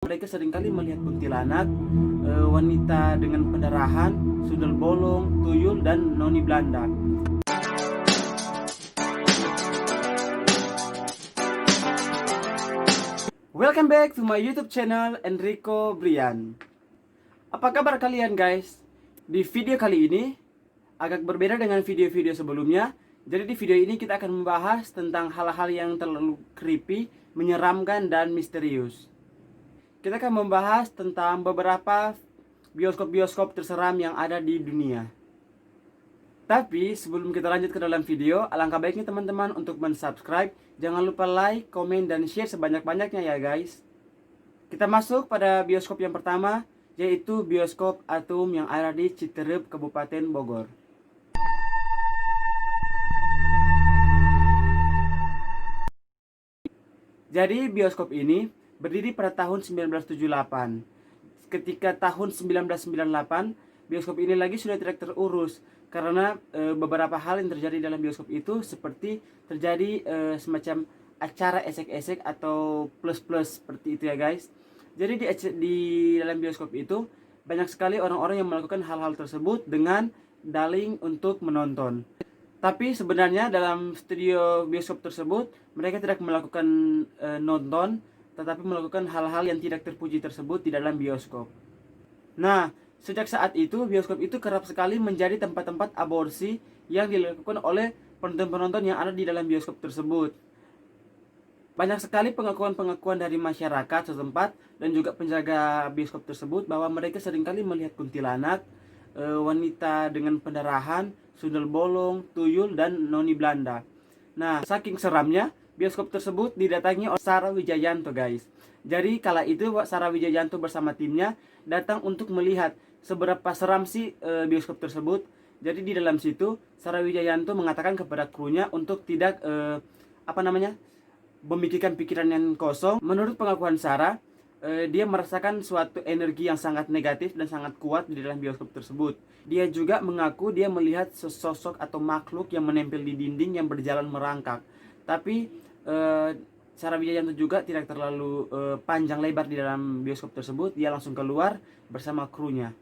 mereka seringkali melihat kuntilanak, wanita dengan pendarahan, sundel bolong, tuyul, dan noni Belanda. Welcome back to my YouTube channel Enrico Brian. Apa kabar kalian guys? Di video kali ini agak berbeda dengan video-video sebelumnya. Jadi di video ini kita akan membahas tentang hal-hal yang terlalu creepy, menyeramkan, dan misterius. Kita akan membahas tentang beberapa bioskop-bioskop terseram yang ada di dunia. Tapi sebelum kita lanjut ke dalam video, alangkah baiknya teman-teman untuk mensubscribe. Jangan lupa like, komen, dan share sebanyak-banyaknya ya guys. Kita masuk pada bioskop yang pertama, yaitu bioskop Atum yang ada di Citerep, Kabupaten Bogor. Jadi bioskop ini berdiri pada tahun 1978. Ketika tahun 1998, bioskop ini lagi sudah tidak terurus karena beberapa hal yang terjadi dalam bioskop itu, seperti terjadi semacam acara esek-esek atau plus-plus seperti itu ya guys. Jadi di dalam bioskop itu banyak sekali orang-orang yang melakukan hal-hal tersebut dengan daling untuk menonton. Tapi sebenarnya dalam studio bioskop tersebut mereka tidak melakukan nonton, tetapi melakukan hal-hal yang tidak terpuji tersebut di dalam bioskop. Nah, sejak saat itu bioskop itu kerap sekali menjadi tempat-tempat aborsi yang dilakukan oleh penonton-penonton yang ada di dalam bioskop tersebut. Banyak sekali pengakuan-pengakuan dari masyarakat setempat dan juga penjaga bioskop tersebut bahwa mereka seringkali melihat kuntilanak, wanita dengan pendarahan, sundel bolong, tuyul, dan noni Belanda. Nah, saking seramnya, bioskop tersebut didatangi oleh Sarah Wijayanto guys. Jadi kala itu Sarah Wijayanto bersama timnya datang untuk melihat seberapa seram sih bioskop tersebut. Jadi di dalam situ Sarah Wijayanto mengatakan kepada krunya untuk tidak memikirkan pikiran yang kosong. Menurut pengakuan Sarah, dia merasakan suatu energi yang sangat negatif dan sangat kuat di dalam bioskop tersebut. Dia juga mengaku dia melihat sesosok atau makhluk yang menempel di dinding yang berjalan merangkak. Tapi Sarah Wijayanto juga tidak terlalu panjang lebar di dalam bioskop tersebut. Dia langsung keluar bersama krunya.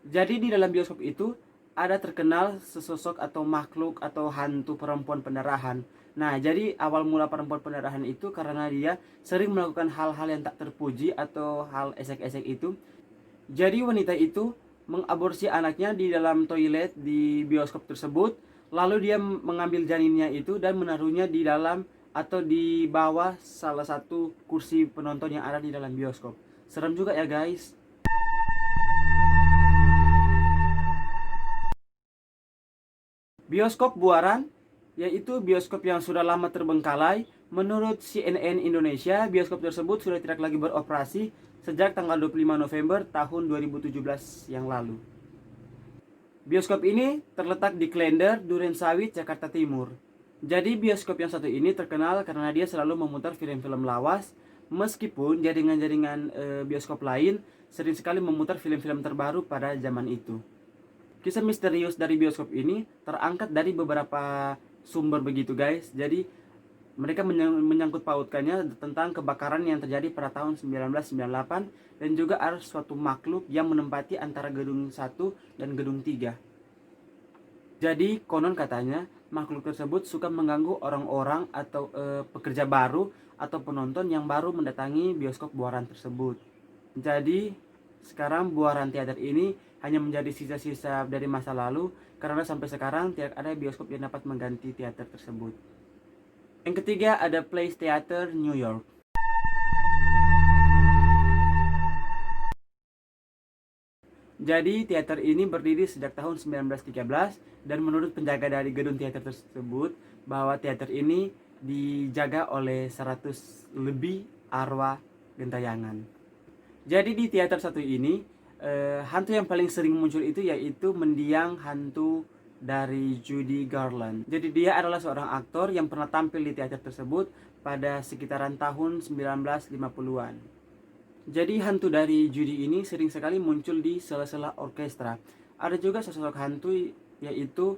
Jadi di dalam bioskop itu ada terkenal sesosok atau makhluk atau hantu perempuan pendarahan. Nah, jadi awal mula perempuan pendarahan itu karena dia sering melakukan hal-hal yang tak terpuji atau hal esek-esek itu. Jadi wanita itu mengaborsi anaknya di dalam toilet di bioskop tersebut. Lalu dia mengambil janinnya itu dan menaruhnya di dalam atau di bawah salah satu kursi penonton yang ada di dalam bioskop. Serem juga ya guys. Bioskop Buaran, yaitu bioskop yang sudah lama terbengkalai. Menurut CNN Indonesia, bioskop tersebut sudah tidak lagi beroperasi sejak tanggal 25 November tahun 2017 yang lalu. Bioskop ini terletak di Klender, Durensawit, Jakarta Timur. Jadi bioskop yang satu ini terkenal karena dia selalu memutar film-film lawas, meskipun jaringan-jaringan bioskop lain sering sekali memutar film-film terbaru pada zaman itu. Kisah misterius dari bioskop ini terangkat dari beberapa sumber begitu guys. Jadi mereka menyangkut pautkannya tentang kebakaran yang terjadi pada tahun 1998 dan juga ada suatu makhluk yang menempati antara gedung 1 dan gedung 3. Jadi konon katanya makhluk tersebut suka mengganggu orang-orang atau pekerja baru atau penonton yang baru mendatangi bioskop Buaran tersebut. Jadi sekarang Buaran Teater ini hanya menjadi sisa-sisa dari masa lalu karena sampai sekarang tidak ada bioskop yang dapat mengganti teater tersebut. Yang ketiga ada Place Theater New York. Jadi teater ini berdiri sejak tahun 1913 dan menurut penjaga dari gedung teater tersebut bahwa teater ini dijaga oleh 100 lebih arwah gentayangan. Jadi di teater satu ini hantu yang paling sering muncul itu yaitu mendiang hantu dari Judy Garland. Jadi dia adalah seorang aktor yang pernah tampil di teater tersebut pada sekitaran tahun 1950-an. Jadi hantu dari Judy ini sering sekali muncul di sela-sela orkestra. Ada juga sosok hantu yaitu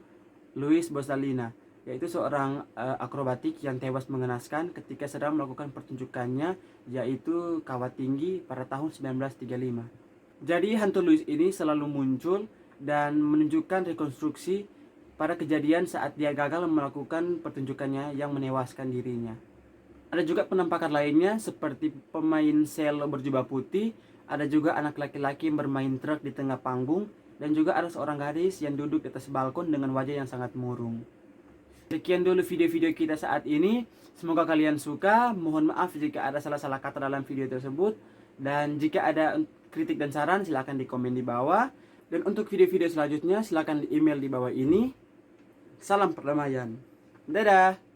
Louis Bosalina. yaitu seorang akrobatik yang tewas mengenaskan ketika sedang melakukan pertunjukannya, yaitu kawat tinggi pada tahun 1935. Jadi hantu Louis ini selalu muncul dan menunjukkan rekonstruksi pada kejadian saat dia gagal melakukan pertunjukannya yang menewaskan dirinya. Ada juga penampakan lainnya seperti pemain sel berjubah putih, ada juga anak laki-laki yang bermain truk di tengah panggung, dan juga ada seorang gadis yang duduk di atas balkon dengan wajah yang sangat murung. Sekian dulu video-video kita saat ini. Semoga kalian suka. Mohon maaf jika ada salah-salah kata dalam video tersebut. Dan jika ada kritik dan saran silahkan di komen di bawah. Dan untuk video-video selanjutnya silahkan di email di bawah ini. Salam perdamaian. Dadah.